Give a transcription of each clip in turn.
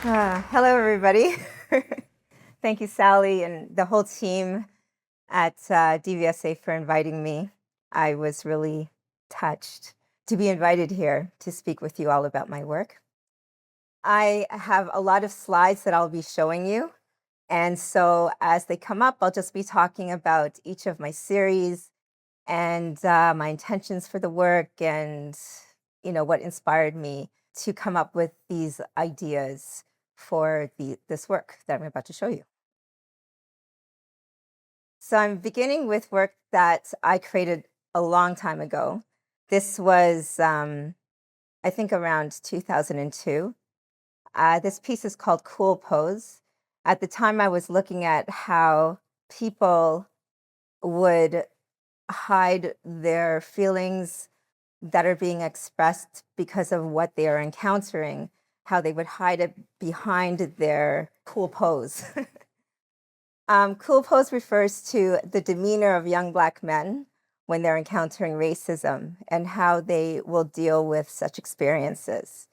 Hello, everybody. Thank you, Sally, and the whole team at DVSA for inviting me. I was really touched to be invited here to speak with you all about my work. I have a lot of slides that I'll be showing you. And so as they come up, I'll just be talking about each of my series and my intentions for the work and, what inspired me to come up with these ideas for this work that I'm about to show you. So I'm beginning with work that I created a long time ago. This was, I think, around 2002. This piece is called Cool Pose. At the time, I was looking at how people would hide their feelings that are being expressed because of what they are encountering, how they would hide it behind their cool pose. Cool pose refers to the demeanor of young Black men when they're encountering racism and how they will deal with such experiences.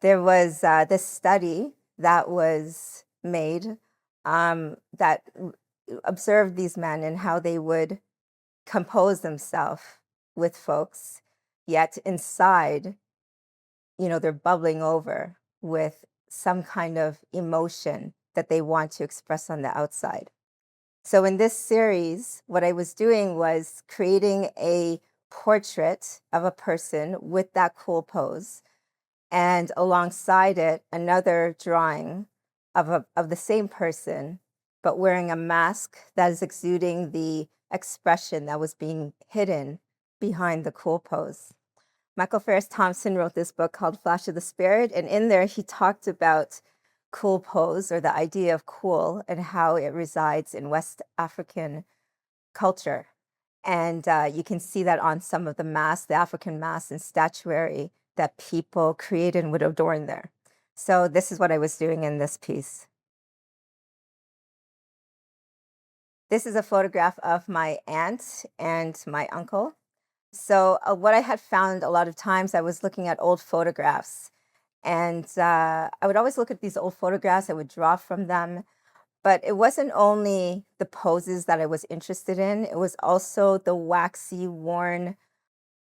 There was this study that was made that observed these men and how they would compose themselves with folks, yet inside, they're bubbling over with some kind of emotion that they want to express on the outside. So in this series, what I was doing was creating a portrait of a person with that cool pose, and alongside it, another drawing of the same person, but wearing a mask that is exuding the expression that was being hidden behind the cool pose. Michael Ferris Thompson wrote this book called Flash of the Spirit, and in there he talked about cool pose, or the idea of cool, and how it resides in West African culture. And you can see that on some of the masks, the African masks and statuary that people created and would adorn there. So this is what I was doing in this piece. This is a photograph of my aunt and my uncle. So what I had found a lot of times, I was looking at old photographs, and I would always look at these old photographs. I would draw from them, but it wasn't only the poses that I was interested in. It was also the waxy, worn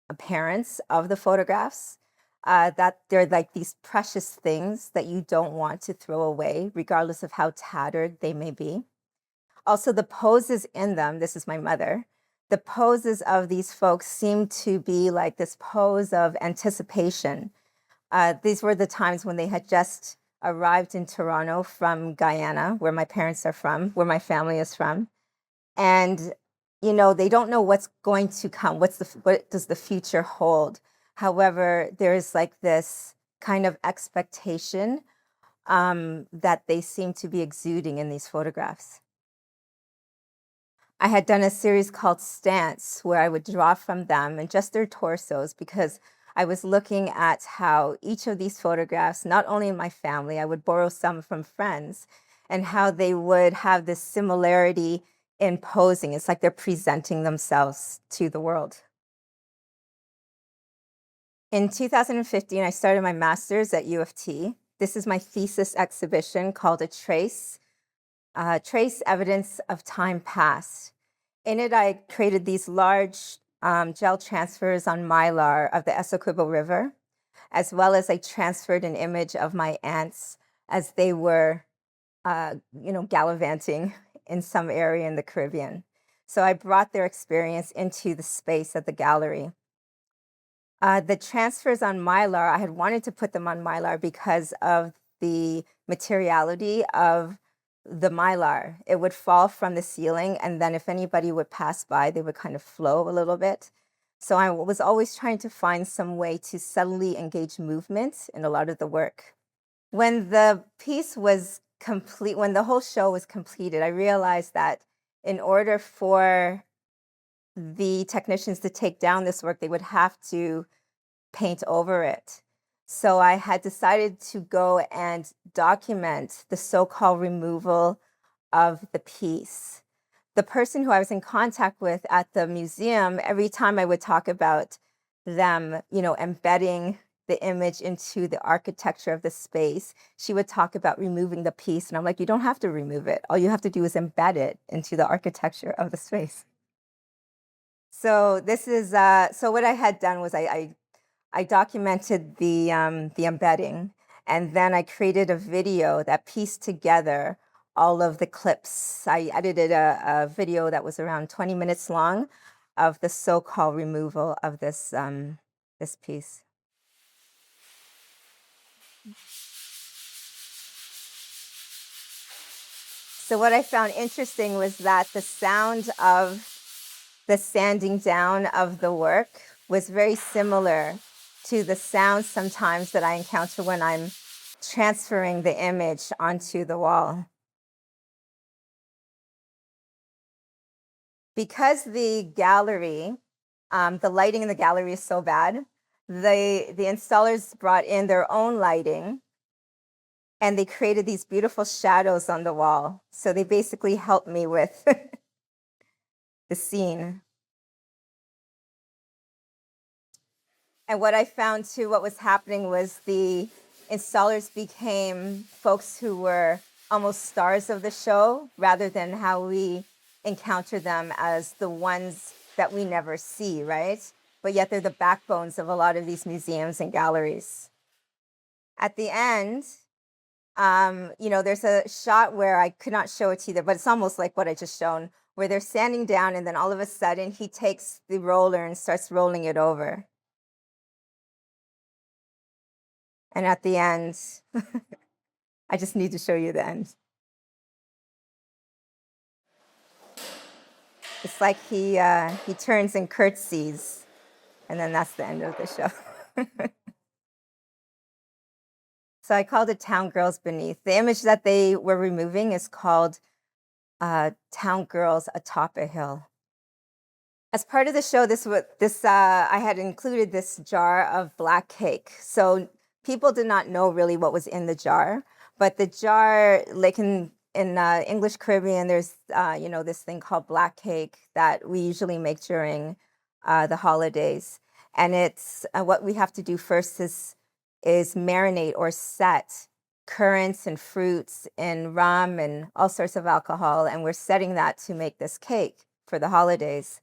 appearance of the photographs. That they're like these precious things that you don't want to throw away, regardless of how tattered they may be. Also, the poses in them, this is my mother, the poses of these folks seem to be like this pose of anticipation. These were the times when they had just arrived in Toronto from Guyana, where my parents are from, where my family is from. And, they don't know what's going to come. What does the future hold? However, there's like this kind of expectation that they seem to be exuding in these photographs. I had done a series called Stance, where I would draw from them and just their torsos, because I was looking at how each of these photographs, not only in my family, I would borrow some from friends, and how they would have this similarity in posing. It's like they're presenting themselves to the world. In 2015, I started my master's at U of T. This is my thesis exhibition called A Trace Evidence of Time Past. In it, I created these large gel transfers on mylar of the Essequibo River, as well as I transferred an image of my aunts as they were, gallivanting in some area in the Caribbean. So I brought their experience into the space at the gallery. The transfers on mylar, I had wanted to put them on mylar because of the materiality of the mylar. It would fall from the ceiling, and then if anybody would pass by, they would kind of flow a little bit. So I was always trying to find some way to subtly engage movement in a lot of the work. When the piece was complete, when the whole show was completed, I realized that in order for the technicians to take down this work, they would have to paint over it. So I had decided to go and document the so-called removal of the piece. The person who I was in contact with at the museum, every time I would talk about them, embedding the image into the architecture of the space, she would talk about removing the piece. And I'm like, you don't have to remove it. All you have to do is embed it into the architecture of the space. So this is, so what I had done was I documented the embedding, and then I created a video that pieced together all of the clips. I edited a video that was around 20 minutes long of the so-called removal of this piece. So what I found interesting was that the sound of the sanding down of the work was very similar to the sound sometimes that I encounter when I'm transferring the image onto the wall. Because the gallery, the lighting in the gallery is so bad, the installers brought in their own lighting, and they created these beautiful shadows on the wall. So they basically helped me with the scene. And what I found too, what was happening was the installers became folks who were almost stars of the show, rather than how we encounter them as the ones that we never see, right? But yet they're the backbones of a lot of these museums and galleries. At the end, there's a shot where I could not show it to you, but it's almost like what I just shown, where they're standing down and then all of a sudden he takes the roller and starts rolling it over. And at the end, I just need to show you the end. It's like he turns and curtsies, and then that's the end of the show. So I called it Town Girls Beneath. The image that they were removing is called Town Girls Atop a Hill. As part of the show, I had included this jar of black cake. So people did not know really what was in the jar, but the jar, like in English Caribbean, there's this thing called black cake that we usually make during the holidays, and it's what we have to do first is marinate or set currants and fruits and rum and all sorts of alcohol, and we're setting that to make this cake for the holidays.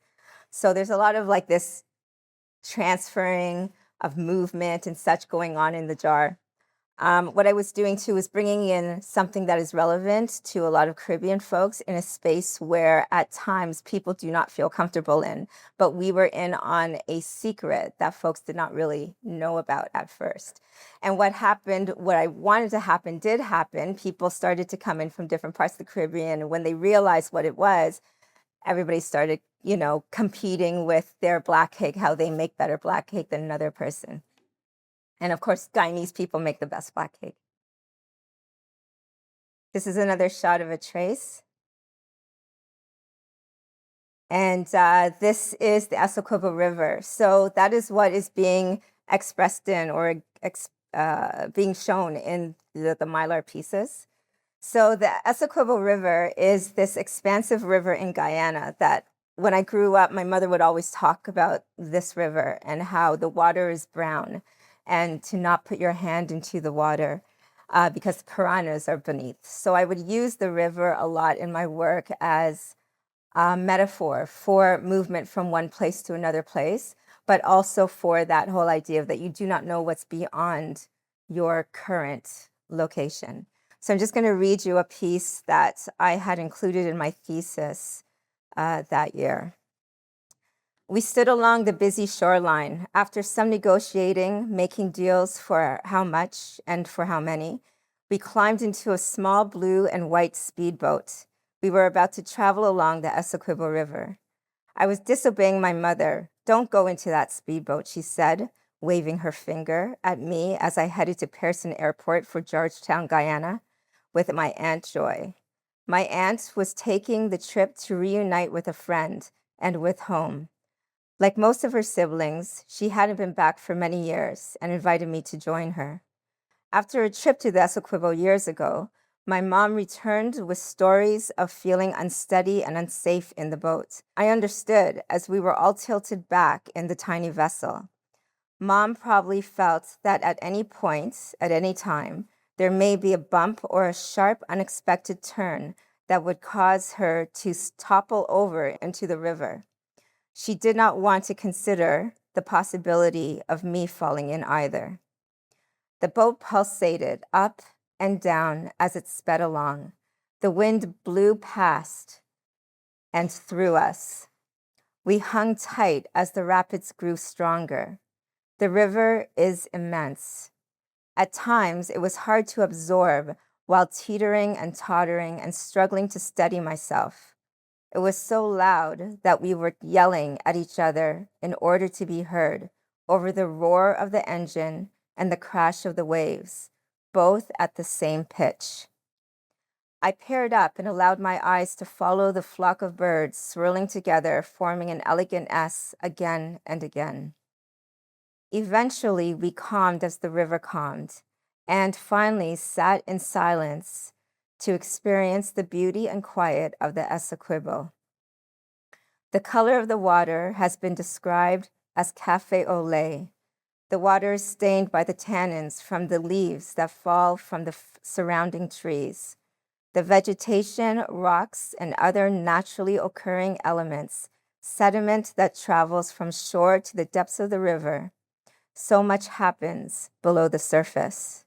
So there's a lot of like this transferring of movement and such going on in the jar. What I was doing too was bringing in something that is relevant to a lot of Caribbean folks in a space where at times people do not feel comfortable in, but we were in on a secret that folks did not really know about at first. And what happened, what I wanted to happen did happen. People started to come in from different parts of the Caribbean, and when they realized what it was, everybody started, competing with their black cake, how they make better black cake than another person. And of course, Guyanese people make the best black cake. This is another shot of a trace. And this is the Essequibo River. So that is what is being expressed in or being shown in the Mylar pieces. So the Essequibo River is this expansive river in Guyana that when I grew up, my mother would always talk about this river and how the water is brown and to not put your hand into the water because piranhas are beneath. So I would use the river a lot in my work as a metaphor for movement from one place to another place, but also for that whole idea of that you do not know what's beyond your current location. So I'm just going to read you a piece that I had included in my thesis that year. We stood along the busy shoreline. After some negotiating, making deals for how much and for how many, we climbed into a small blue and white speedboat. We were about to travel along the Essequibo River. I was disobeying my mother. Don't go into that speedboat, she said, waving her finger at me as I headed to Pearson Airport for Georgetown, Guyana, with my Aunt Joy. My aunt was taking the trip to reunite with a friend and with home. Like most of her siblings, she hadn't been back for many years and invited me to join her. After a trip to the Essequibo years ago, my mom returned with stories of feeling unsteady and unsafe in the boat. I understood as we were all tilted back in the tiny vessel. Mom probably felt that at any point, at any time, there may be a bump or a sharp, unexpected turn that would cause her to topple over into the river. She did not want to consider the possibility of me falling in either. The boat pulsated up and down as it sped along. The wind blew past and through us. We hung tight as the rapids grew stronger. The river is immense. At times, it was hard to absorb while teetering and tottering and struggling to steady myself. It was so loud that we were yelling at each other in order to be heard over the roar of the engine and the crash of the waves, both at the same pitch. I paired up and allowed my eyes to follow the flock of birds swirling together, forming an elegant S again and again. Eventually, we calmed as the river calmed, and finally sat in silence to experience the beauty and quiet of the Essequibo. The color of the water has been described as cafe au lait. The water is stained by the tannins from the leaves that fall from the surrounding trees. The vegetation, rocks, and other naturally occurring elements, sediment that travels from shore to the depths of the river. So much happens below the surface.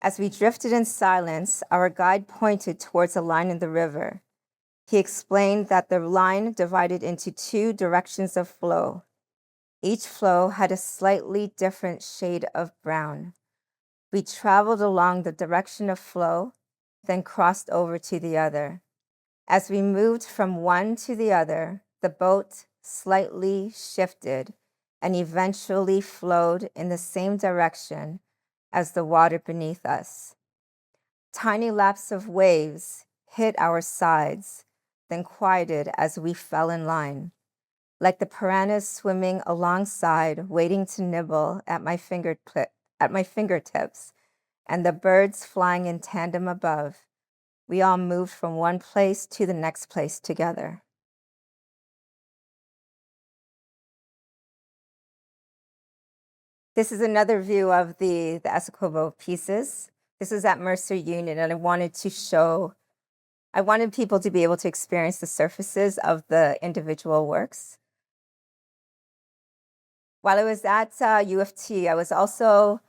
As we drifted in silence, our guide pointed towards a line in the river. He explained that the line divided into two directions of flow. Each flow had a slightly different shade of brown. We traveled along the direction of flow, then crossed over to the other. As we moved from one to the other, the boat slightly shifted and eventually flowed in the same direction as the water beneath us. Tiny laps of waves hit our sides, then quieted as we fell in line, like the piranhas swimming alongside, waiting to nibble at my fingertips, and the birds flying in tandem above. We all moved from one place to the next place together. This is another view of the Essequibo pieces. This is at Mercer Union, and I wanted people to be able to experience the surfaces of the individual works. While I was at U of T, I was also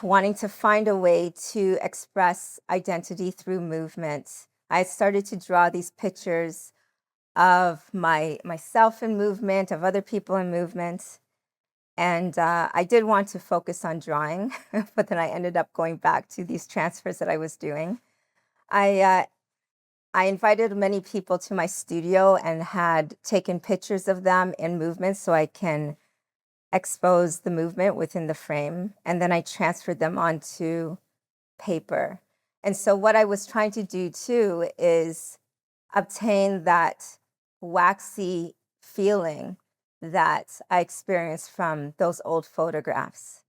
wanting to find a way to express identity through movement. I started to draw these pictures of myself in movement, of other people in movement. And I did want to focus on drawing, but then I ended up going back to these transfers that I was doing. I invited many people to my studio and had taken pictures of them in movement so I can expose the movement within the frame. And then I transferred them onto paper. And so what I was trying to do too is obtain that waxy feeling that I experienced from those old photographs.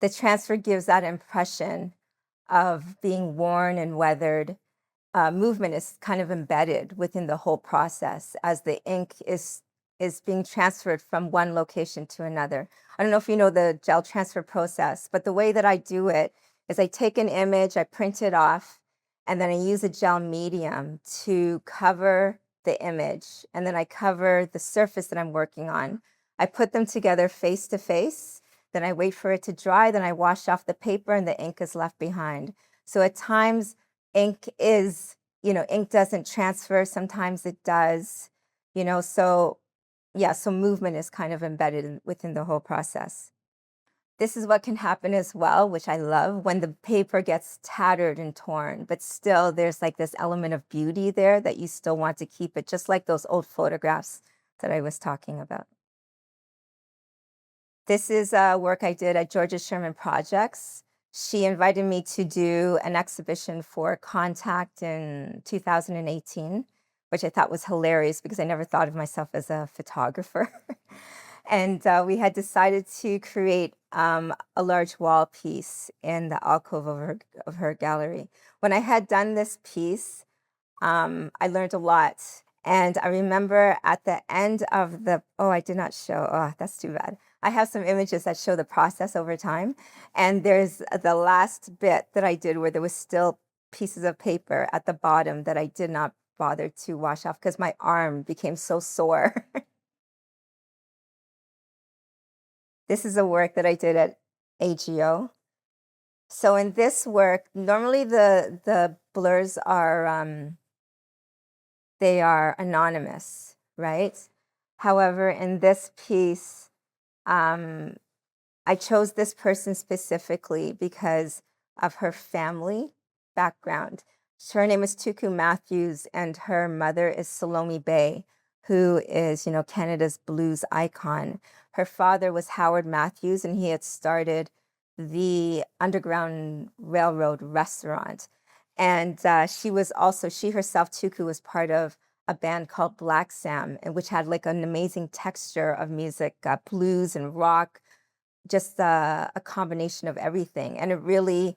The transfer gives that impression of being worn and weathered. Movement is kind of embedded within the whole process as the ink is being transferred from one location to another. I don't know if you know the gel transfer process, but the way that I do it is I take an image, I print it off, and then I use a gel medium to cover the image, and then I cover the surface that I'm working on. I put them together face to face, then I wait for it to dry, then I wash off the paper and the ink is left behind. So at times ink doesn't transfer, sometimes it does, so movement is kind of embedded within the whole process. This is what can happen as well, which I love, when the paper gets tattered and torn, but still there's like this element of beauty there that you still want to keep it, just like those old photographs that I was talking about. This is work I did at Georgia Sherman Projects. She invited me to do an exhibition for Contact in 2018, which I thought was hilarious because I never thought of myself as a photographer. And we had decided to create a large wall piece in the alcove of her gallery. When I had done this piece, I learned a lot. And I remember at the end of I did not show, that's too bad. I have some images that show the process over time. And there's the last bit that I did where there was still pieces of paper at the bottom that I did not bother to wash off because my arm became so sore. This is a work that I did at AGO. So in this work, normally the blurs are they are anonymous, right? However, in this piece, I chose this person specifically because of her family background. Her name is Tuku Matthews, and her mother is Salome Bay, who is, Canada's blues icon. Her father was Howard Matthews, and he had started the Underground Railroad restaurant. And she herself, Tuku, was part of a band called Black Sam, and which had like an amazing texture of music, blues and rock, just a combination of everything. And it really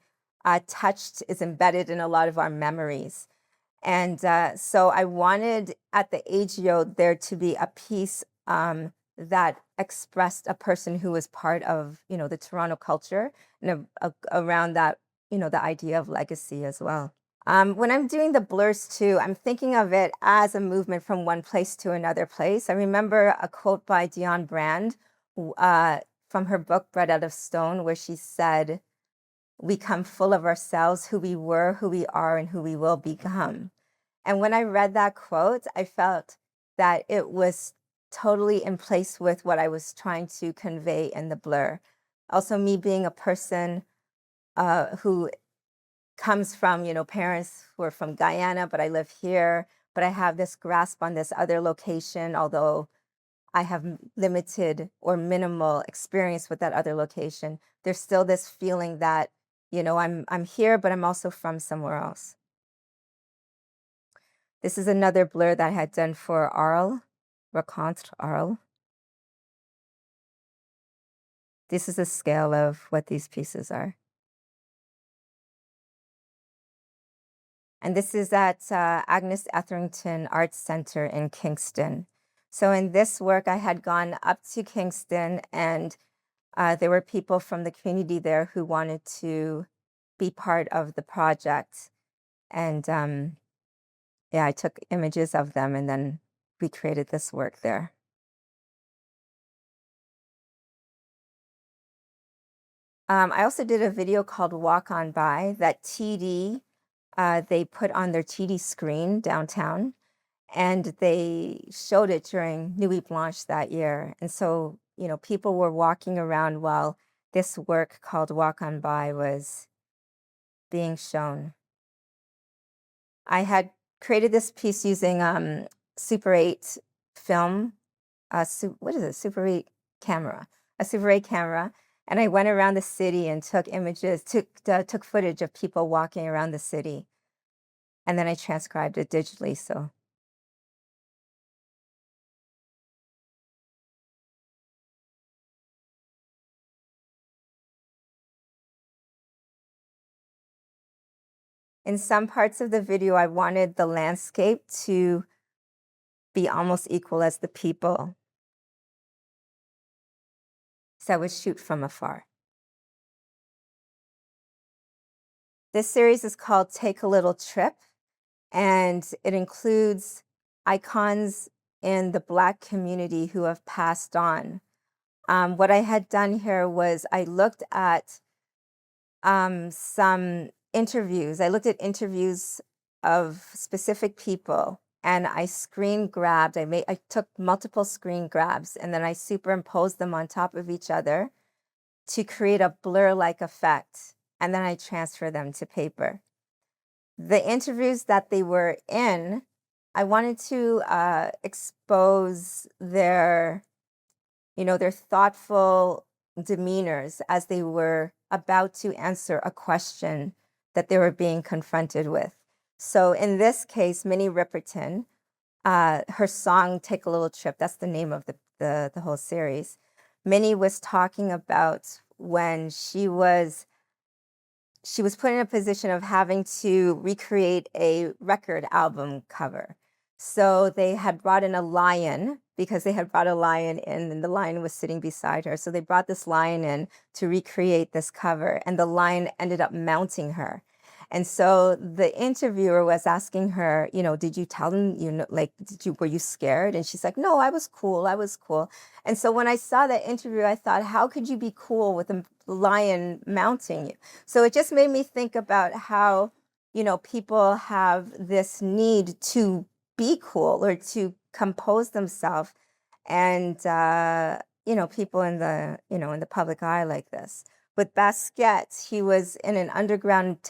is embedded in a lot of our memories. And so I wanted at the AGO there to be a piece that expressed a person who was part of, the Toronto culture and around that, the idea of legacy as well. When I'm doing the blurs too, I'm thinking of it as a movement from one place to another place. I remember a quote by Dionne Brand from her book, Bread Out of Stone, where she said, "We come full of ourselves, who we were, who we are, and who we will become." And when I read that quote, I felt that it was totally in place with what I was trying to convey in the blur. Also, me being a person who comes from, parents who are from Guyana, but I live here, but I have this grasp on this other location, although I have limited or minimal experience with that other location. There's still this feeling that, I'm here, but I'm also from somewhere else. This is another blur that I had done for Arles, Rencontre Arles. This is a scale of what these pieces are. And this is at Agnes Etherington Arts Center in Kingston. So in this work, I had gone up to Kingston, and there were people from the community there who wanted to be part of the project. And I took images of them, and then we created this work there. I also did a video called Walk On By that TD, they put on their TD screen downtown, and they showed it during Nuit Blanche that year. And so, people were walking around while this work called Walk On By was being shown. I had created this piece using Super 8 film, what is it? Super 8 camera, a Super 8 camera. And I went around the city and took images, took footage of people walking around the city. And then I transcribed it digitally, so. In some parts of the video, I wanted the landscape to be almost equal as the people. So I would shoot from afar. This series is called Take a Little Trip, and it includes icons in the Black community who have passed on. What I had done here was I looked at some interviews. I looked at interviews of specific people, and I I took multiple screen grabs, and then I superimposed them on top of each other to create a blur-like effect, and then I transfer them to paper. The interviews that they were in, I wanted to expose their thoughtful demeanors as they were about to answer a question that they were being confronted with. So in this case, Minnie Riperton, her song "Take a Little Trip," that's the name of the whole series. Minnie was talking about when she was put in a position of having to recreate a record album cover. So they had brought in a lion because they had brought a lion in and the lion was sitting beside her. So they brought this lion in to recreate this cover, and the lion ended up mounting her. And so the interviewer was asking her, did you tell them, like, were you scared? And she's like, no, I was cool. I was cool. And so when I saw that interview, I thought, how could you be cool with a lion mounting you? So it just made me think about how, people have this need to be cool or to compose themselves. And, people in the public eye like this. With Basquiat, he was in an underground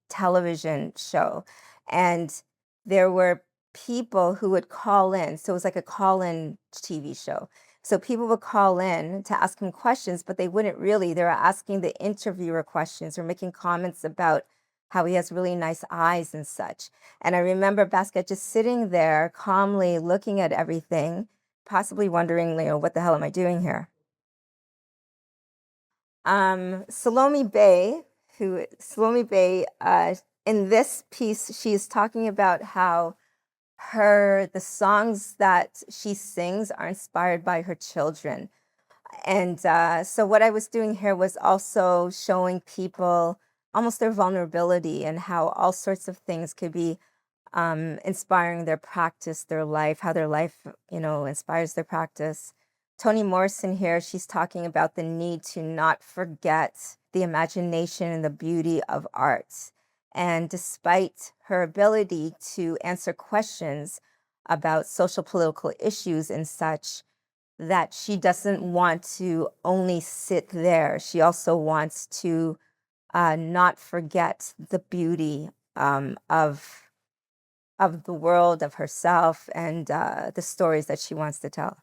television show, and there were people who would call in. So it was like a call-in TV show. So people would call in to ask him questions, but they wouldn't really. They were asking the interviewer questions or making comments about how he has really nice eyes and such. And I remember Basquiat just sitting there calmly looking at everything, possibly wondering, what the hell am I doing here? Salome Bay, in this piece, she is talking about how the songs that she sings are inspired by her children. And so what I was doing here was also showing people almost their vulnerability and how all sorts of things could be inspiring their practice, their life, how their life, inspires their practice. Toni Morrison here, she's talking about the need to not forget the imagination and the beauty of art. And despite her ability to answer questions about social political issues and such, that she doesn't want to only sit there. She also wants to not forget the beauty of the world, of herself, and the stories that she wants to tell.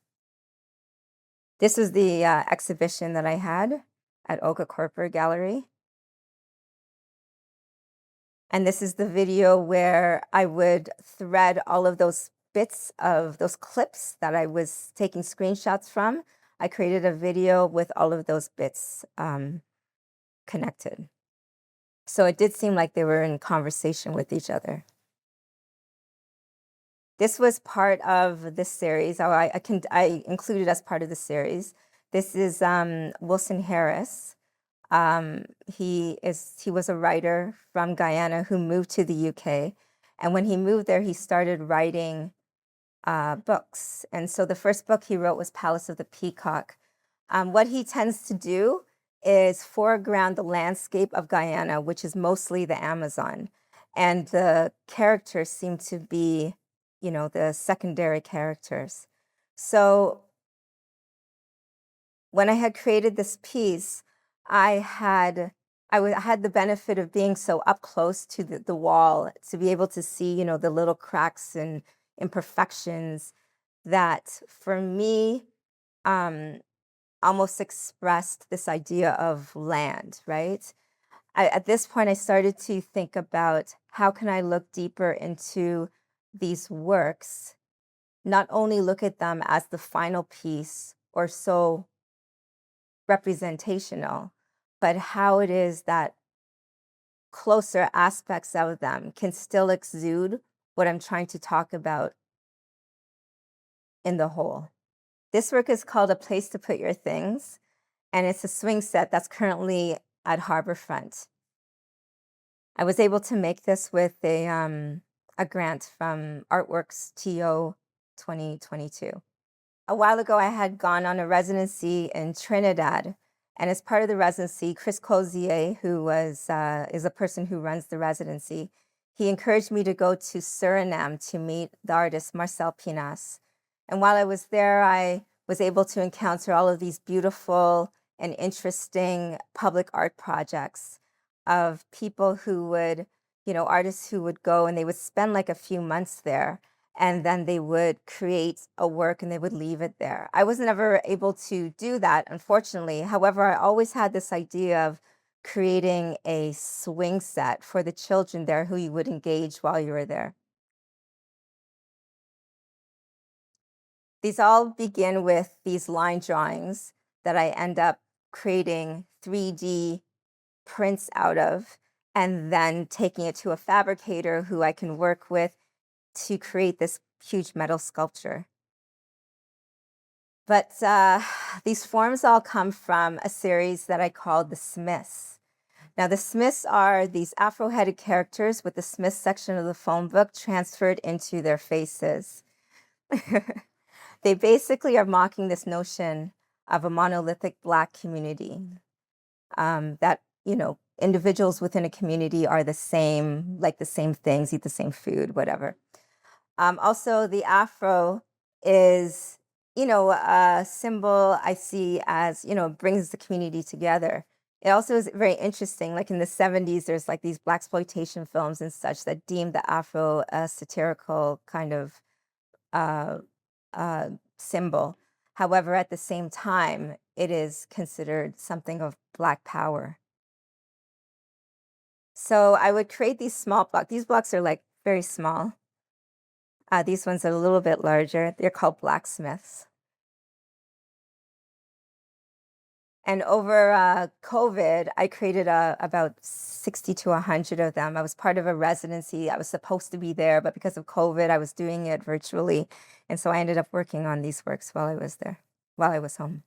This was the exhibition that I had at Oka Corporate Gallery. And this is the video where I would thread all of those bits of those clips that I was taking screenshots from. I created a video with all of those bits connected. So it did seem like they were in conversation with each other. This was part of this series. I included as part of the series. This is Wilson Harris. He was a writer from Guyana who moved to the UK, and when he moved there, he started writing books. And so the first book he wrote was Palace of the Peacock. What he tends to do is foreground the landscape of Guyana, which is mostly the Amazon, and the characters seem to be, the secondary characters. So when I had created this piece, I had the benefit of being so up close to the wall to be able to see, the little cracks and imperfections that, for me, almost expressed this idea of land, right? At this point, I started to think about how can I look deeper into these works, not only look at them as the final piece or so representational, but how it is that closer aspects of them can still exude what I'm trying to talk about in the whole. This work is called A Place to Put Your Things, and it's a swing set that's currently at Harborfront. I was able to make this with a grant from Artworks TO 2022. A while ago, I had gone on a residency in Trinidad, and as part of the residency, Chris Cozier, who is a person who runs the residency, he encouraged me to go to Suriname to meet the artist Marcel Pinas. And while I was there, I was able to encounter all of these beautiful and interesting public art projects of people who would, artists who would go and they would spend like a few months there, and then they would create a work and they would leave it there. I was never able to do that, unfortunately. However, I always had this idea of creating a swing set for the children there who you would engage while you were there. These all begin with these line drawings that I end up creating 3D prints out of, and then taking it to a fabricator who I can work with to create this huge metal sculpture. But these forms all come from a series that I called the Smiths. Now, the Smiths are these Afro-headed characters with the Smith section of the phone book transferred into their faces. They basically are mocking this notion of a monolithic Black community, that, individuals within a community are the same, like the same things, eat the same food, whatever. Also, the Afro is, a symbol I see as, brings the community together. It also is very interesting, like in the 70s, there's like these blaxploitation films and such that deem the Afro a satirical kind of uh, symbol. However, at the same time, it is considered something of Black power. So I would create these small blocks. These blocks are like very small. These ones are a little bit larger. They're called blacksmiths. And over COVID, I created about 60 to 100 of them. I was part of a residency. I was supposed to be there, but because of COVID, I was doing it virtually. And so I ended up working on these works while I was there, while I was home.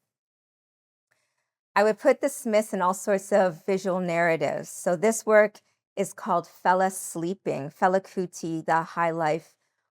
I would put the Smiths in all sorts of visual narratives. So this work is called Fela Sleeping. Fela Kuti, the high life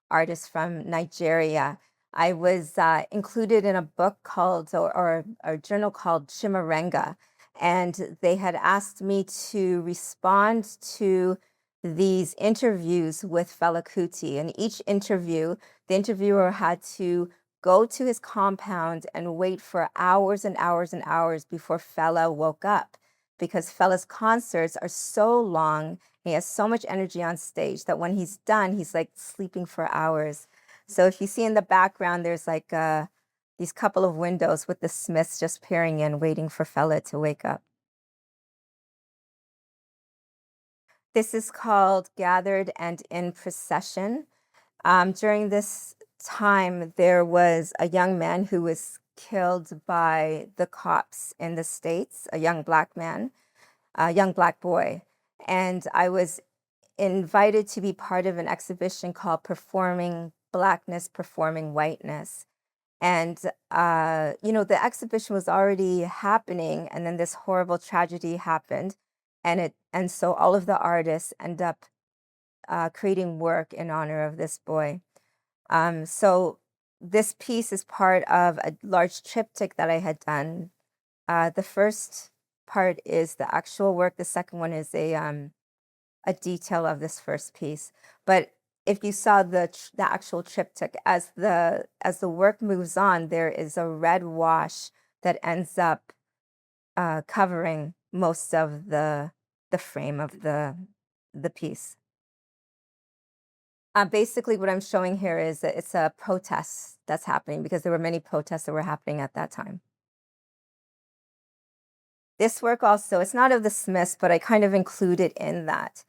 artist from Nigeria. I was included in a book called, or a journal called Chimarenga, and they had asked me to respond to these interviews with Fela Kuti. And each interview, the interviewer had to go to his compound and wait for hours and hours and hours before Fela woke up, because Fela's concerts are so long. He has so much energy on stage that when he's done, he's like sleeping for hours. So if you see in the background, there's like these couple of windows with the Smiths just peering in, waiting for Fela to wake up. This is called Gathered and in Procession. During this time, there was a young man who was killed by the cops in the States, a young Black man, a young Black boy. And I was invited to be part of an exhibition called Performing Blackness, Performing Whiteness. And, the exhibition was already happening, and then this horrible tragedy happened. And so all of the artists end up creating work in honor of this boy. So this piece is part of a large triptych that I had done. The first part is the actual work. The second one is a detail of this first piece. But if you saw the actual triptych, as the work moves on, there is a red wash that ends up covering most of the frame of the piece. Basically, what I'm showing here is that it's a protest that's happening, because there were many protests that were happening at that time. This work also, it's not of the Smiths, but I kind of include it in that.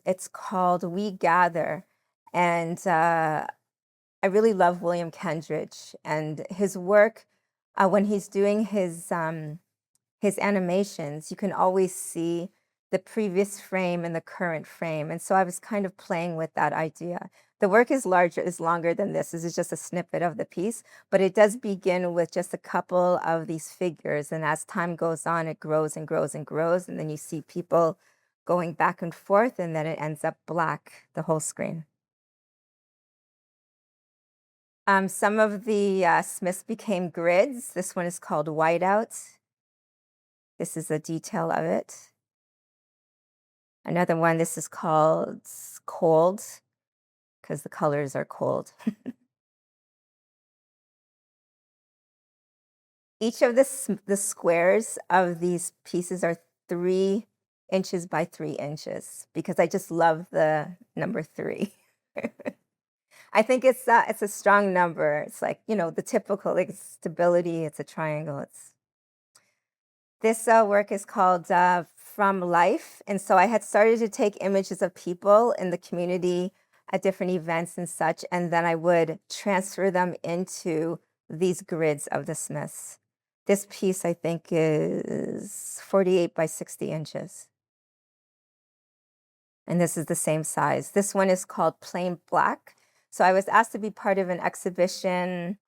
It's called We Gather. And I really love William Kendridge and his work. When he's doing his animations, you can always see the previous frame and the current frame. And so I was kind of playing with that idea. The work is longer than this. This is just a snippet of the piece, but it does begin with just a couple of these figures. And as time goes on, it grows and grows and grows. And then you see people going back and forth, and then it ends up black, the whole screen. Some of the Smiths became grids. This one is called Whiteout. This is a detail of it. Another one, this is called Cold, because the colors are cold. Each of the squares of these pieces are 3 inches by 3 inches, because I just love the number 3. I think it's a strong number. It's like, the typical like stability. It's a triangle. This work is called From Life. And so I had started to take images of people in the community at different events and such, and then I would transfer them into these grids of the Smiths. This piece, I think, is 48 by 60 inches. And this is the same size. This one is called Plain Black. So I was asked to be part of an exhibition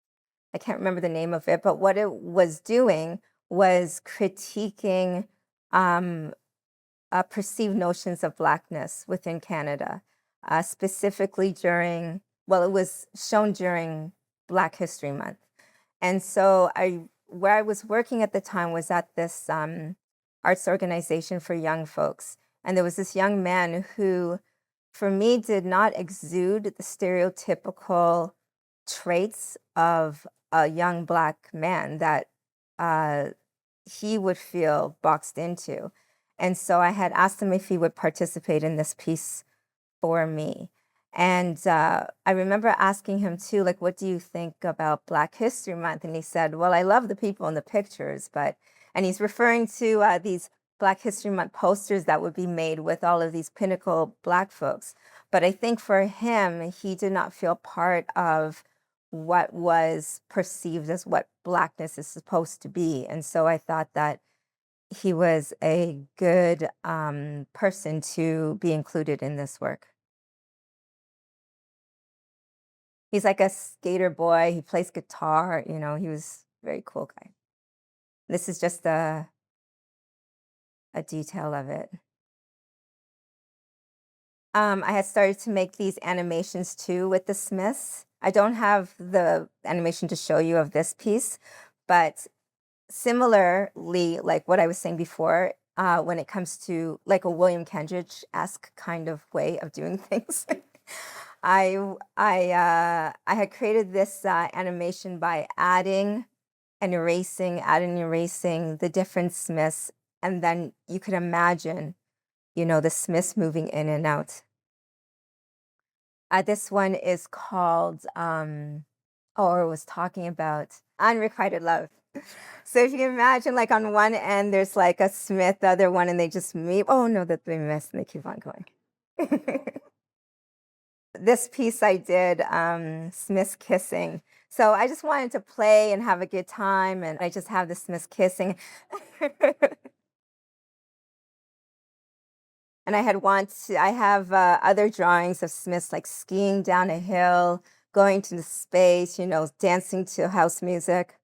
I can't remember the name of it, but what it was doing was critiquing um, perceived notions of Blackness within Canada, specifically during, well, it was shown during Black History Month. And so where I was working at the time was at this arts organization for young folks. And there was this young man who, for me, did not exude the stereotypical traits of a young Black man that uh, he would feel boxed into. And so I had asked him if he would participate in this piece for me. And I remember asking him too, like, what do you think about Black History Month? And he said, well, I love the people in the pictures, and he's referring to these Black History Month posters that would be made with all of these pinnacle Black folks. But I think for him, he did not feel part of what was perceived as what Blackness is supposed to be. And so I thought that he was a good person to be included in this work. He's like a skater boy. He plays guitar. He was a very cool guy. This is just a detail of it. I had started to make these animations too with the Smiths. I don't have the animation to show you of this piece, but similarly, like what I was saying before, when it comes to like a William Kendridge-esque kind of way of doing things, I had created this animation by adding and erasing the different Smiths, and then you could imagine, the Smiths moving in and out. This one is called, or was talking about unrequited love. So if you can imagine, like on one end, there's like a Smith, the other one, and they just meet. Oh no, that they miss, and they keep on going. This piece I did, Smiths kissing. So I just wanted to play and have a good time, and I just have the Smiths kissing. And I have other drawings of Smiths like skiing down a hill, going to the space, dancing to house music.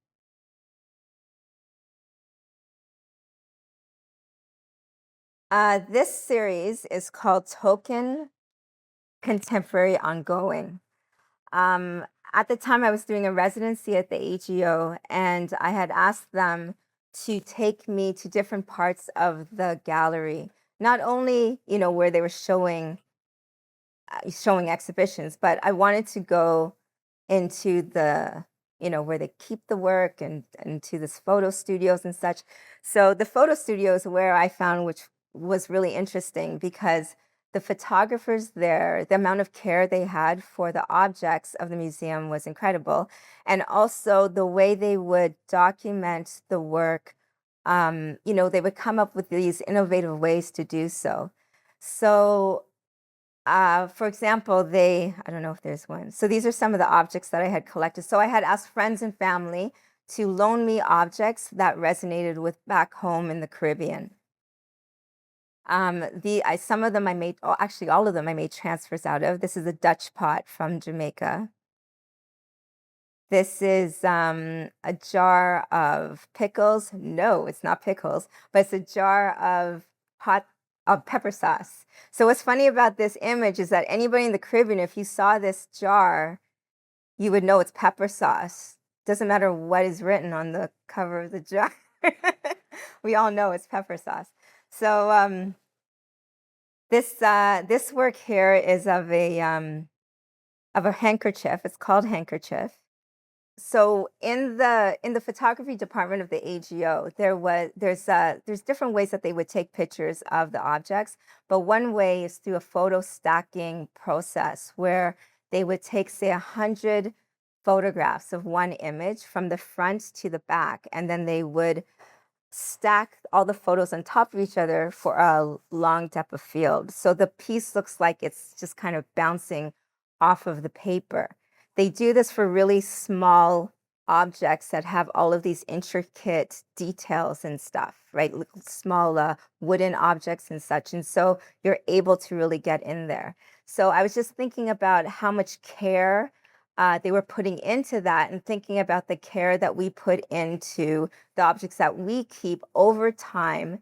This series is called Token Contemporary Ongoing. At the time, I was doing a residency at the AGO, and I had asked them to take me to different parts of the gallery, not only where they were showing exhibitions, but I wanted to go into the where they keep the work and to this photo studios and such. So the photo studios where I found, which was really interesting because the photographers there, the amount of care they had for the objects of the museum was incredible. And also the way they would document the work, they would come up with these innovative ways to do so. So, for example, I don't know if there's one. So these are some of the objects that I had collected. So I had asked friends and family to loan me objects that resonated with back home in the Caribbean. Some of them I made, actually all of them I made transfers out of. This is a Dutch pot from Jamaica. This is a jar of pickles. No, it's not pickles, but it's a jar of pepper sauce. So what's funny about this image is that anybody in the Caribbean, if you saw this jar, you would know it's pepper sauce. Doesn't matter what is written on the cover of the jar. We all know it's pepper sauce. So this work here is of a handkerchief. It's called Handkerchief. So in the photography department of the AGO, there's different ways that they would take pictures of the objects, but one way is through a photo stacking process where they would take, say, 100 photographs of one image from the front to the back, and then they would stack all the photos on top of each other for a long depth of field. So the piece looks like it's just kind of bouncing off of the paper. They do this for really small objects that have all of these intricate details and stuff, right? Small wooden objects and such. And so you're able to really get in there. So I was just thinking about how much care they were putting into that and thinking about the care that we put into the objects that we keep over time,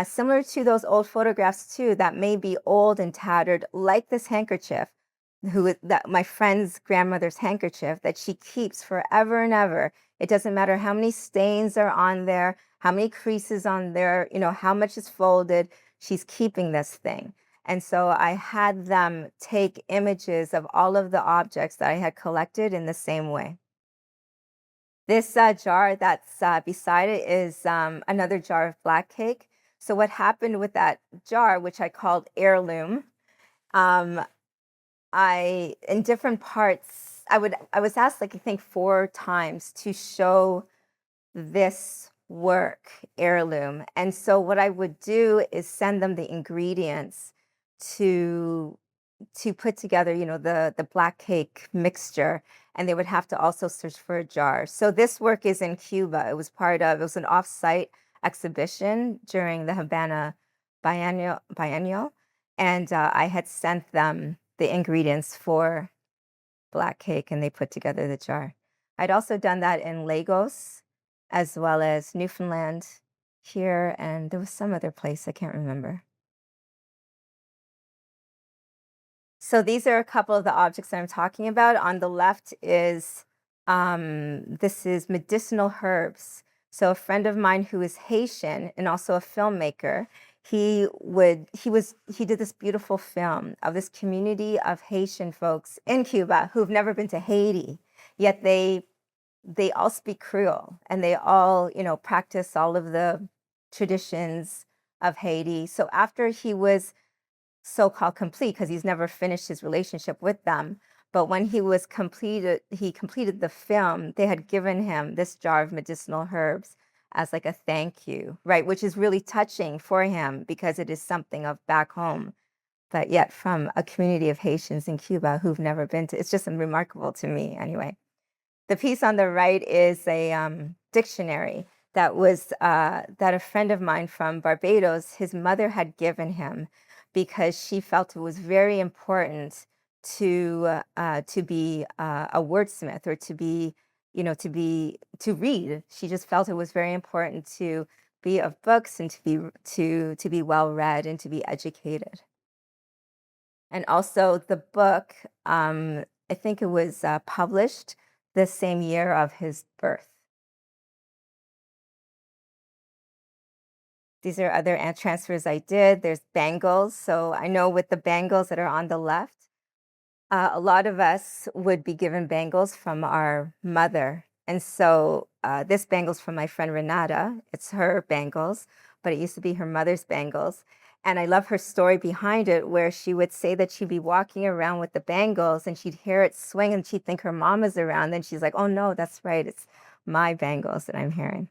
similar to those old photographs too, that may be old and tattered, like this handkerchief, that my friend's grandmother's handkerchief that she keeps forever and ever. It doesn't matter how many stains are on there, how many creases on there, how much is folded, she's keeping this thing. And so I had them take images of all of the objects that I had collected in the same way. This jar that's beside it is another jar of black cake. So what happened with that jar, which I called heirloom, um, in different parts, I was asked like I think 4 times to show this work, heirloom. And so what I would do is send them the ingredients to put together, the black cake mixture, and they would have to also search for a jar. So this work is in Cuba. It was an off-site exhibition during the Havana Biennial, and I had sent them the ingredients for black cake, and they put together the jar. I'd also done that in Lagos, as well as Newfoundland here, and there was some other place I can't remember. So these are a couple of the objects that I'm talking about. On the left is this is medicinal herbs. So a friend of mine who is Haitian and also a filmmaker, he did this beautiful film of this community of Haitian folks in Cuba who've never been to Haiti, yet they all speak Creole and they all, practice all of the traditions of Haiti. So after he was so-called complete, because he's never finished his relationship with them, but when he completed the film, they had given him this jar of medicinal herbs as like a thank you, right? Which is really touching for him because it is something of back home, but yet from a community of Haitians in Cuba who've never been to. It's just remarkable to me anyway. The piece on the right is a dictionary that a friend of mine from Barbados, his mother had given him because she felt it was very important to be a wordsmith or to read. She just felt it was very important to be of books and to be well read and to be educated. And also the book, I think it was published the same year of his birth. These are other transfers I did. There's bangles. So I know with the bangles that are on the left, a lot of us would be given bangles from our mother. And so this bangle's from my friend Renata. It's her bangles, but it used to be her mother's bangles. And I love her story behind it, where she would say that she'd be walking around with the bangles and she'd hear it swing and she'd think her mom is around. Then she's like, oh no, that's right. It's my bangles that I'm hearing.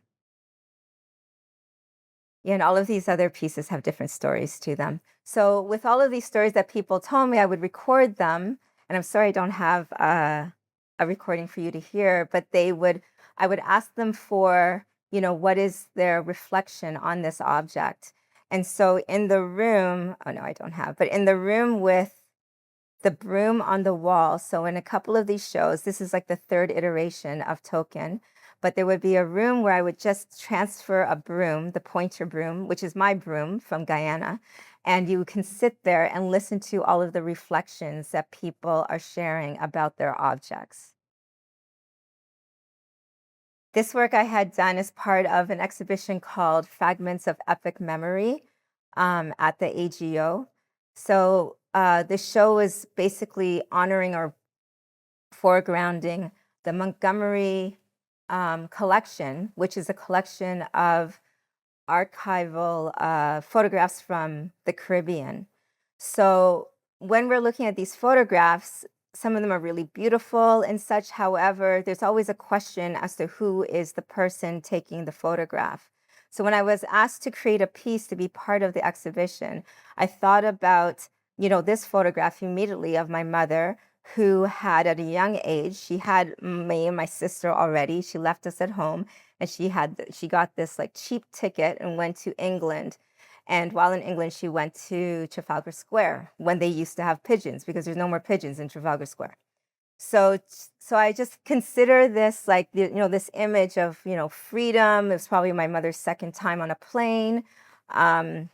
Yeah, and all of these other pieces have different stories to them. So with all of these stories that people told me, I would record them. And I'm sorry I don't have a recording for you to hear, but I would ask them for, what is their reflection on this object. And so in the room, oh no, I don't have, but in the room with the broom on the wall. So in a couple of these shows, this is like the third iteration of Token, but there would be a room where I would just transfer a broom, the pointer broom, which is my broom from Guyana, and you can sit there and listen to all of the reflections that people are sharing about their objects. This work I had done as part of an exhibition called Fragments of Epic Memory at the AGO. So the show is basically honoring or foregrounding the Montgomery collection, which is a collection of archival photographs from the Caribbean. So when we're looking at these photographs, some of them are really beautiful and such. However, there's always a question as to who is the person taking the photograph. So when I was asked to create a piece to be part of the exhibition, I thought about, this photograph immediately of my mother, who had at a young age, she had me and my sister already. She left us at home and she got this like cheap ticket and went to England. And while in England, she went to Trafalgar Square when they used to have pigeons, because there's no more pigeons in Trafalgar Square. So so I just consider this like this image of freedom. It was probably my mother's second time on a plane. Um,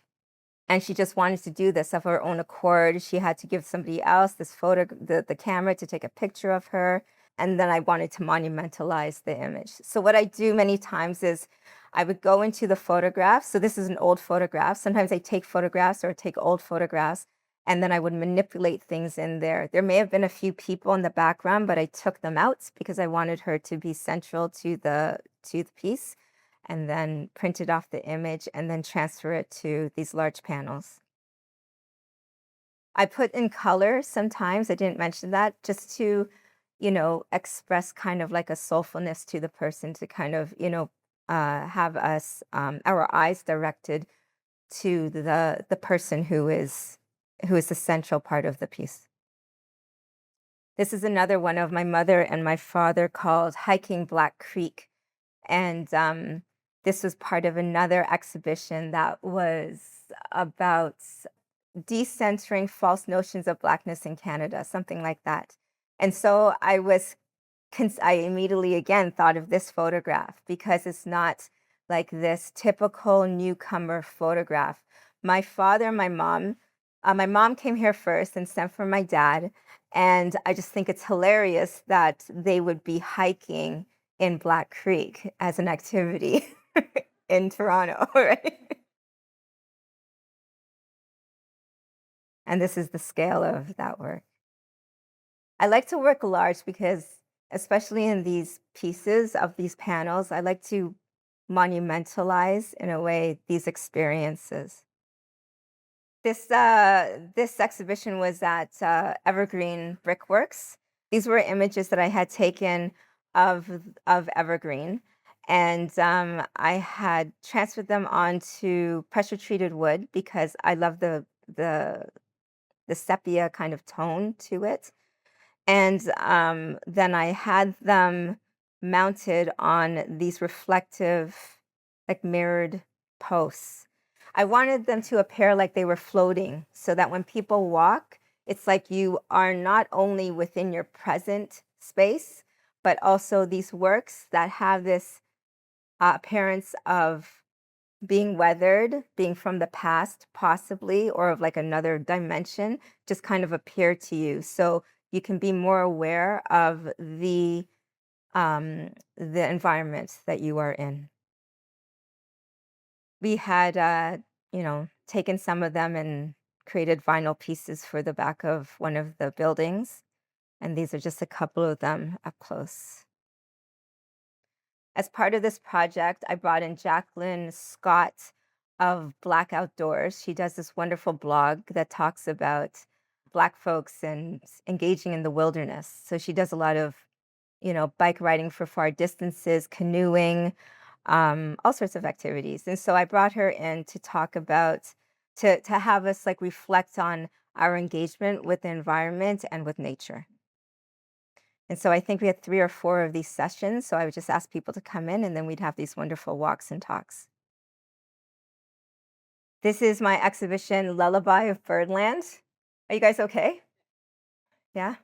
and she just wanted to do this of her own accord. She had to give somebody else this the camera to take a picture of her. And then I wanted to monumentalize the image. So what I do many times is I would go into the photograph. So this is an old photograph. Sometimes I take photographs or take old photographs, and then I would manipulate things in there. There may have been a few people in the background, but I took them out because I wanted her to be central to the piece, and then printed off the image and then transfer it to these large panels. I put in color sometimes, I didn't mention that, just to, express kind of like a soulfulness to the person to kind of, have us, our eyes directed to the person who is the central part of the piece. This is another one of my mother and my father called Hiking Black Creek. And this was part of another exhibition that was about decentering false notions of Blackness in Canada, something like that. And so I immediately again thought of this photograph because it's not like this typical newcomer photograph. My mom came here first and sent for my dad. And I just think it's hilarious that they would be hiking in Black Creek as an activity in Toronto, right? And this is the scale of that work. I like to work large because, especially in these pieces of these panels, I like to monumentalize in a way these experiences. This exhibition was at Evergreen Brickworks. These were images that I had taken of Evergreen, and I had transferred them onto pressure treated wood because I love the the sepia kind of tone to it. And then I had them mounted on these reflective, like mirrored posts. I wanted them to appear like they were floating so that when people walk, it's like you are not only within your present space, but also these works that have this appearance of being weathered, being from the past, possibly, or of like another dimension, just kind of appear to you. So you can be more aware of the environment that you are in. We had taken some of them and created vinyl pieces for the back of one of the buildings. And these are just a couple of them up close. As part of this project, I brought in Jacqueline Scott of Black Outdoors. She does this wonderful blog that talks about Black folks and engaging in the wilderness. So she does a lot of, bike riding for far distances, canoeing, all sorts of activities. And so I brought her in to talk about, to have us like reflect on our engagement with the environment and with nature. And so I think we had 3 or 4 of these sessions, so I would just ask people to come in, and then we'd have these wonderful walks and talks. This is my exhibition, Lullaby of Birdland. Are you guys okay? Yeah?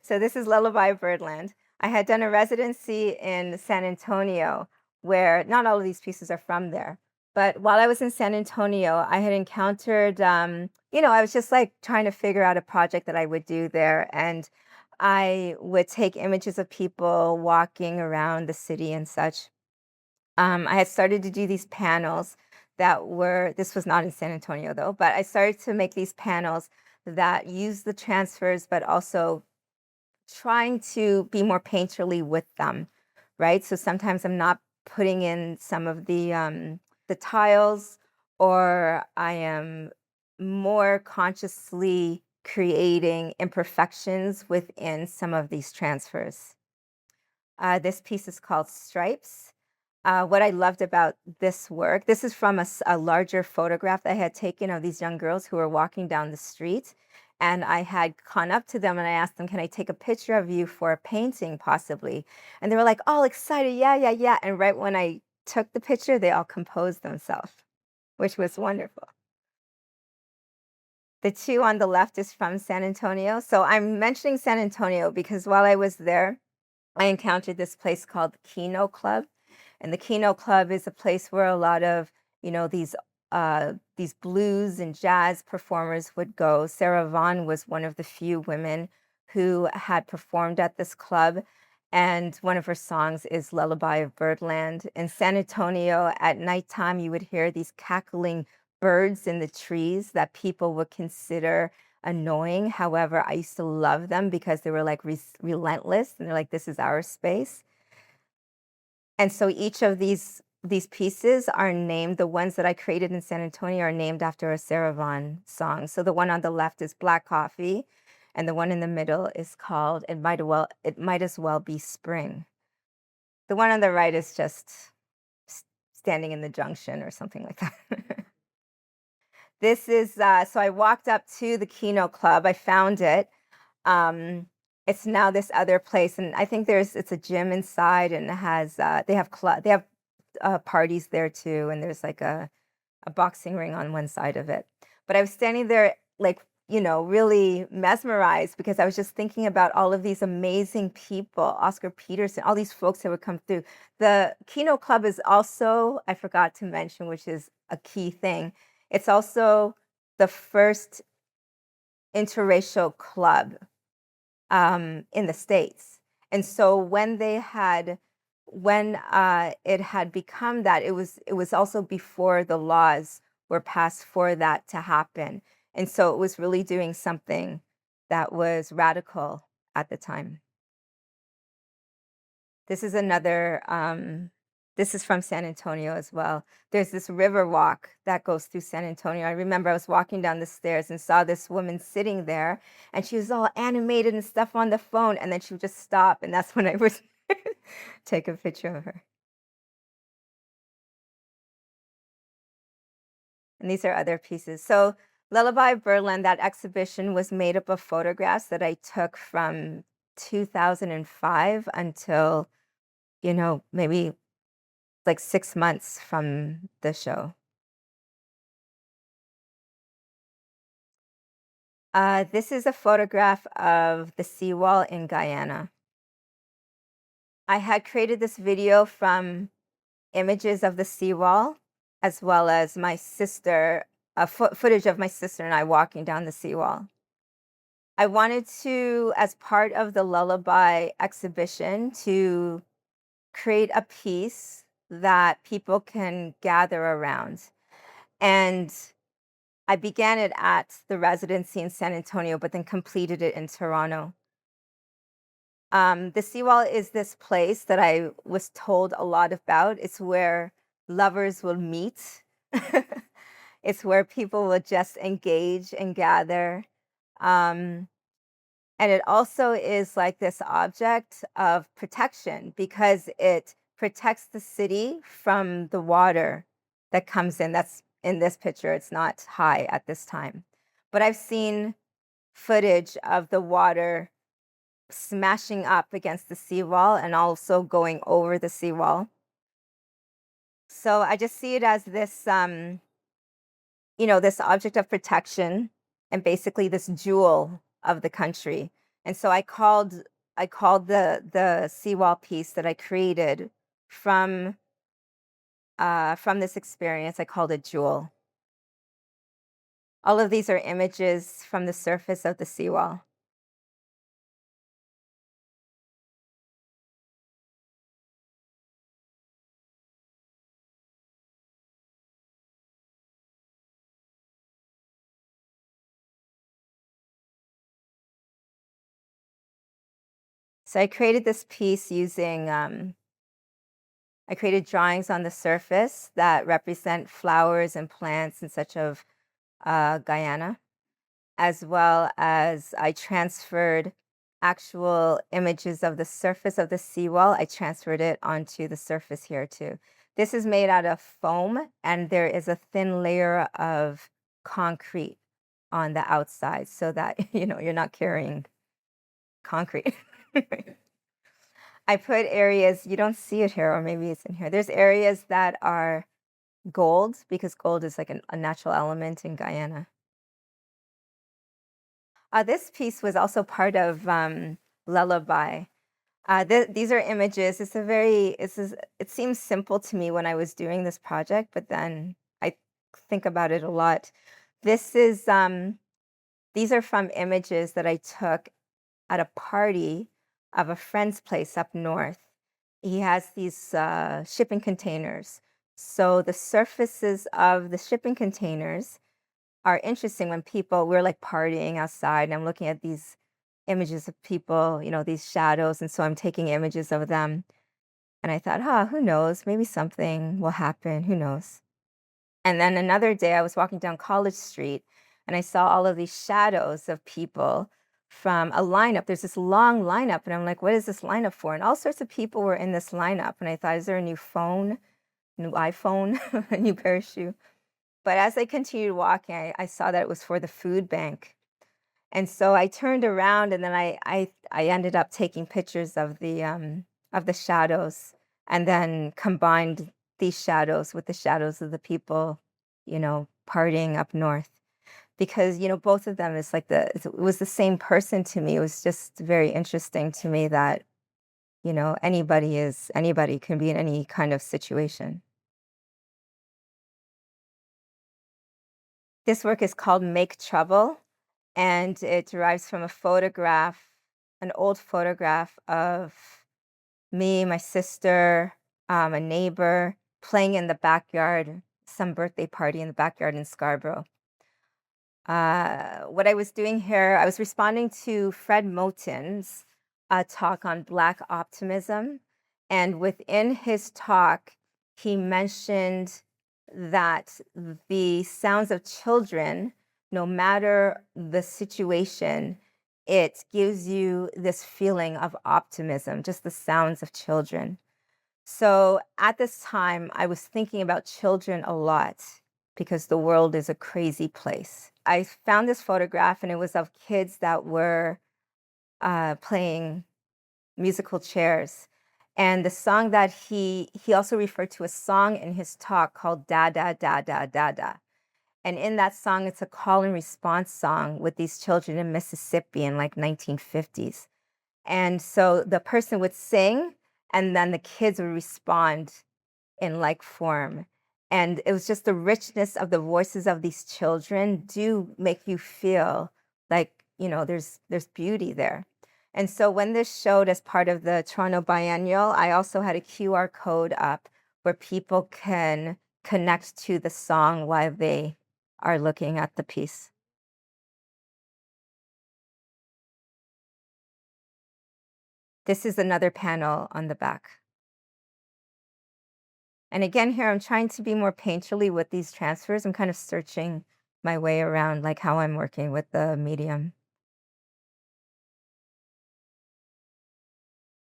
So this is Lullaby of Birdland. I had done a residency in San Antonio where not all of these pieces are from there. But while I was in San Antonio, I had encountered, I was just like trying to figure out a project that I would do there. And I would take images of people walking around the city and such. I had started to do these panels this was not in San Antonio though, but I started to make these panels that use the transfers, but also trying to be more painterly with them, right? So sometimes I'm not putting in some of the tiles, or I am more consciously creating imperfections within some of these transfers. This piece is called Stripes. What I loved about this work, this is from a larger photograph that I had taken of these young girls who were walking down the street. And I had gone up to them and I asked them, can I take a picture of you for a painting, possibly? And they were like, all excited, yeah, yeah, yeah. And right when I took the picture, they all composed themselves, which was wonderful. The two on the left is from San Antonio. So I'm mentioning San Antonio because while I was there, I encountered this place called the Kino Club. And the Kino Club is a place where a lot of, these blues and jazz performers would go. Sarah Vaughan was one of the few women who had performed at this club. And one of her songs is Lullaby of Birdland. In San Antonio, at nighttime, you would hear these cackling birds in the trees that people would consider annoying. However, I used to love them because they were like relentless and they're like, this is our space. And so each of these pieces are named, the ones that I created in San Antonio are named after a Sarah Vaughan song. So the one on the left is Black Coffee, and the one in the middle is called It Might As Well Be Spring. The one on the right is just standing in the junction or something like that. This is so I walked up to the Kino Club. I found it. It's now this other place, and I think it's a gym inside, and it has they have parties there too, and there's like a boxing ring on one side of it. But I was standing there, like, really mesmerized because I was just thinking about all of these amazing people, Oscar Peterson, all these folks that would come through. The Kino Club is also, I forgot to mention, which is a key thing. It's also the first interracial club in the States. And so when it had become that, it was also before the laws were passed for that to happen. And so it was really doing something that was radical at the time. This is another, this is from San Antonio as well. There's this river walk that goes through San Antonio. I remember I was walking down the stairs and saw this woman sitting there, and she was all animated and stuff on the phone, and then she would just stop, and that's when I would take a picture of her. And these are other pieces. So Lullaby of Birdland, that exhibition was made up of photographs that I took from 2005 until, maybe like 6 months from the show. This is a photograph of the seawall in Guyana. I had created this video from images of the seawall, as well as my sister, footage of my sister and I walking down the seawall. I wanted to, as part of the Lullaby exhibition, to create a piece that people can gather around. And I began it at the residency in San Antonio, but then completed it in Toronto. The seawall is this place that I was told a lot about. It's where lovers will meet. It's where people will just engage and gather. Um, and it also is like this object of protection because it protects the city from the water that comes in. That's in this picture. It's not high at this time. But I've seen footage of the water smashing up against the seawall and also going over the seawall. So I just see it as this, this object of protection and basically this jewel of the country. And so I called the seawall piece that I created from this experience, I called it Jewel. All of these are images from the surface of the seawall. So I created this piece using, I created drawings on the surface that represent flowers and plants and such of Guyana, as well as I transferred actual images of the surface of the seawall. I transferred it onto the surface here too. This is made out of foam, and there is a thin layer of concrete on the outside so that you're not carrying concrete. I put areas, you don't see it here, or maybe it's in here. There's areas that are gold because gold is like a natural element in Guyana. This piece was also part of Lullaby. These are images. It seems simple to me when I was doing this project, but then I think about it a lot. This is these are from images that I took at a party of a friend's place up north. He has these shipping containers. So the surfaces of the shipping containers are interesting when we're like partying outside and I'm looking at these images of people, these shadows. And so I'm taking images of them. And I thought, who knows? Maybe something will happen. Who knows? And then another day, I was walking down College Street and I saw all of these shadows of people from a lineup. There's this long lineup. And I'm like, what is this lineup for? And all sorts of people were in this lineup. And I thought, is there a new phone, new iPhone, a new pair of shoes? But as I continued walking, I saw that it was for the food bank. And so I turned around and then I ended up taking pictures of the shadows and then combined these shadows with the shadows of the people, partying up north. Because, both of them is like it was the same person to me. It was just very interesting to me that, anybody can be in any kind of situation. This work is called Make Trouble, and it derives from an old photograph of me, my sister, a neighbor playing in the backyard, some birthday party in the backyard in Scarborough. What I was doing here, I was responding to Fred Moten's talk on Black optimism. And within his talk, he mentioned that the sounds of children, no matter the situation, it gives you this feeling of optimism, just the sounds of children. So at this time, I was thinking about children a lot because the world is a crazy place. I found this photograph and it was of kids that were playing musical chairs. And the song that he also referred to a song in his talk called Da Da Da Da Da Da. And in that song, it's a call and response song with these children in Mississippi in like 1950s. And so the person would sing and then the kids would respond in like form. And it was just the richness of the voices of these children do make you feel like, there's beauty there. And so when this showed as part of the Toronto Biennial, I also had a QR code up where people can connect to the song while they are looking at the piece. This is another panel on the back. And again, here I'm trying to be more painterly with these transfers. I'm kind of searching my way around, like how I'm working with the medium.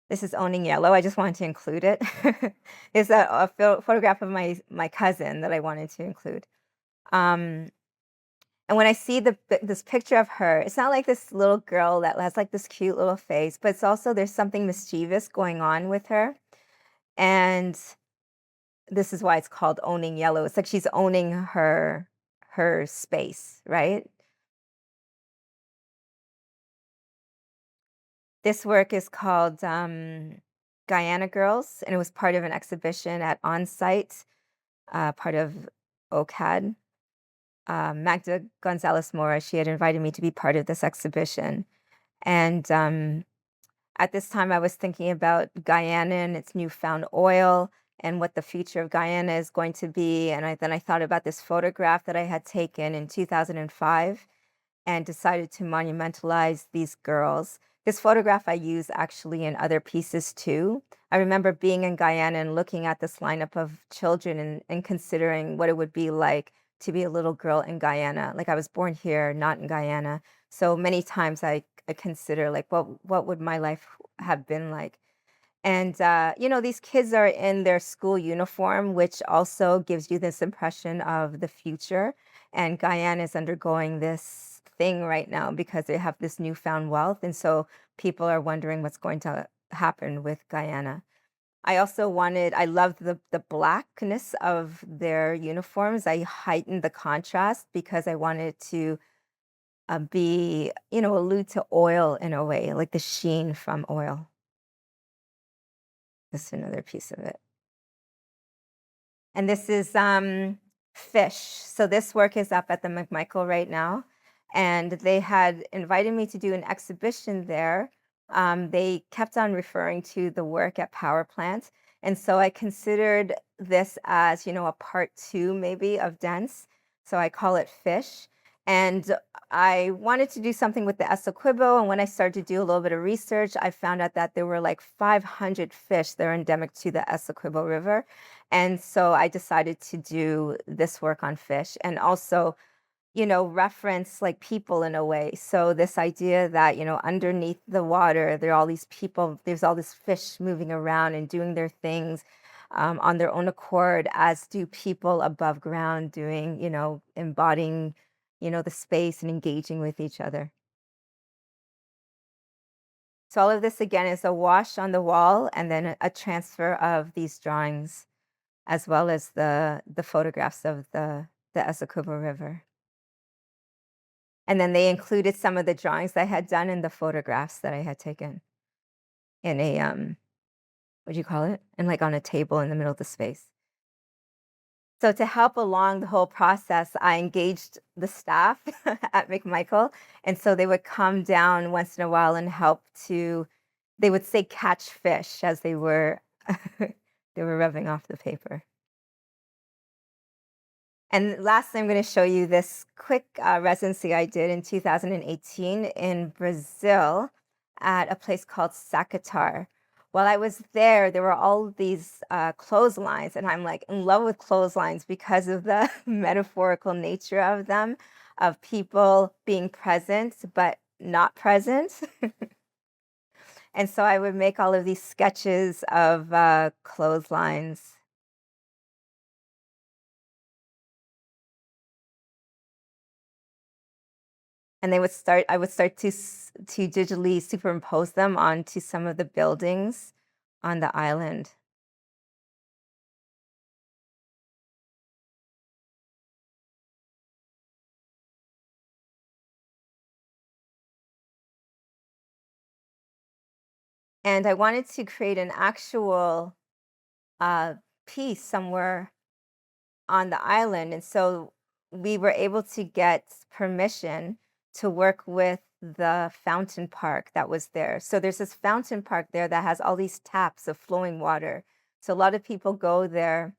This is Owning Yellow. I just wanted to include it. It's a photograph of my cousin that I wanted to include. Um, and when I see this picture of her, it's not like this little girl that has like this cute little face, but it's also there's something mischievous going on with her. And this is why it's called Owning Yellow. It's like she's owning her space, right? This work is called Guyana Girls, and it was part of an exhibition at Onsite, part of OCAD. Magda Gonzalez Mora, she had invited me to be part of this exhibition. And at this time, I was thinking about Guyana and its newfound oil and what the future of Guyana is going to be. And then I thought about this photograph that I had taken in 2005 and decided to monumentalize these girls. This photograph I use actually in other pieces too. I remember being in Guyana and looking at this lineup of children and considering what it would be like to be a little girl in Guyana. Like I was born here, not in Guyana. So many times I consider like what would my life have been like? And these kids are in their school uniform, which also gives you this impression of the future. And Guyana is undergoing this thing right now because they have this newfound wealth. And so people are wondering what's going to happen with Guyana. I loved the blackness of their uniforms. I heightened the contrast because I wanted to be, allude to oil in a way, like the sheen from oil. This is another piece of it. And this is fish. So this work is up at the McMichael right now. And they had invited me to do an exhibition there. They kept on referring to the work at power plants. And so I considered this as, a part two maybe of dense. So I call it fish. And I wanted to do something with the Essequibo. And when I started to do a little bit of research, I found out that there were like 500 fish that are endemic to the Essequibo River. And so I decided to do this work on fish and also, reference like people in a way. So this idea that, underneath the water, there are all these people, there's all this fish moving around and doing their things on their own accord, as do people above ground doing, embodying, the space and engaging with each other. So all of this again is a wash on the wall and then a transfer of these drawings as well as the photographs of the Essequibo River. And then they included some of the drawings I had done in the photographs that I had taken in a what do you call it? And like on a table in the middle of the space. So to help along the whole process, I engaged the staff at McMichael, and so they would come down once in a while and help to. They would say catch fish as they were they were rubbing off the paper. And lastly, I'm going to show you this quick residency I did in 2018 in Brazil at a place called Sacatar. While I was there, there were all these clotheslines, and I'm like in love with clotheslines because of the metaphorical nature of them, of people being present but not present. And so I would make all of these sketches of clotheslines. And I would start to digitally superimpose them onto some of the buildings on the island. And I wanted to create an actual uh, piece somewhere on the island. And so we were able to get permission to work with the fountain park that was there. So there's this fountain park there that has all these taps of flowing water. So a lot of people go there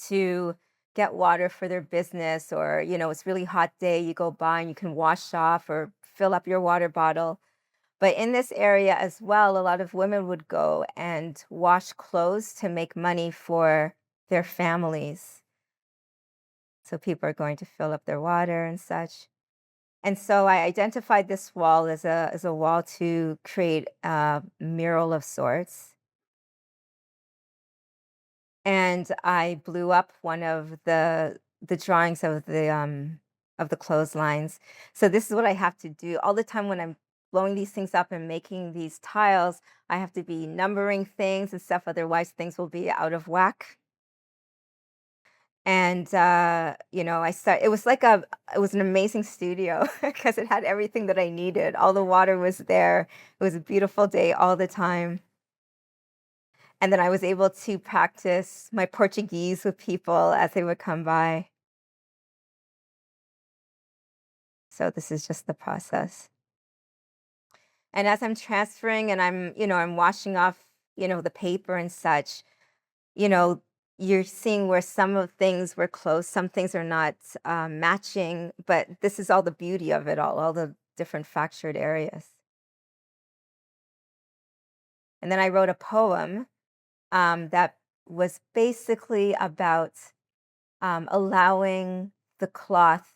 to get water for their business, or, it's really hot day, you go by and you can wash off or fill up your water bottle. But in this area as well, a lot of women would go and wash clothes to make money for their families. So people are going to fill up their water and such. And so I identified this wall as a wall to create a mural of sorts. And I blew up one of the drawings of the clotheslines. So this is what I have to do all the time when I'm blowing these things up and making these tiles. I have to be numbering things and stuff, otherwise things will be out of whack. And it was like it was an amazing studio because it had everything that I needed. All the water was there. It was a beautiful day all the time. And then I was able to practice my Portuguese with people as they would come by. So this is just the process. And as I'm transferring and I'm washing off, the paper and such, you know, you're seeing where some of things were close, some things are not matching, but this is all the beauty of it all the different fractured areas. And then I wrote a poem that was basically about allowing the cloth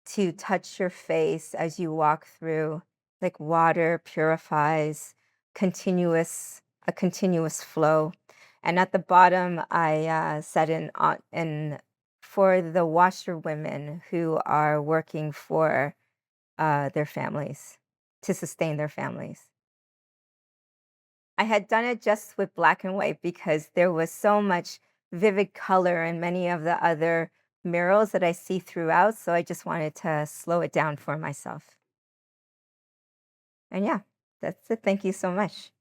to touch your face as you walk through, like water purifies a continuous flow. And at the bottom, I said in for the washerwomen who are working for their families to sustain their families. I had done it just with black and white because there was so much vivid color in many of the other murals that I see throughout, so I just wanted to slow it down for myself. And yeah, that's it. Thank you so much.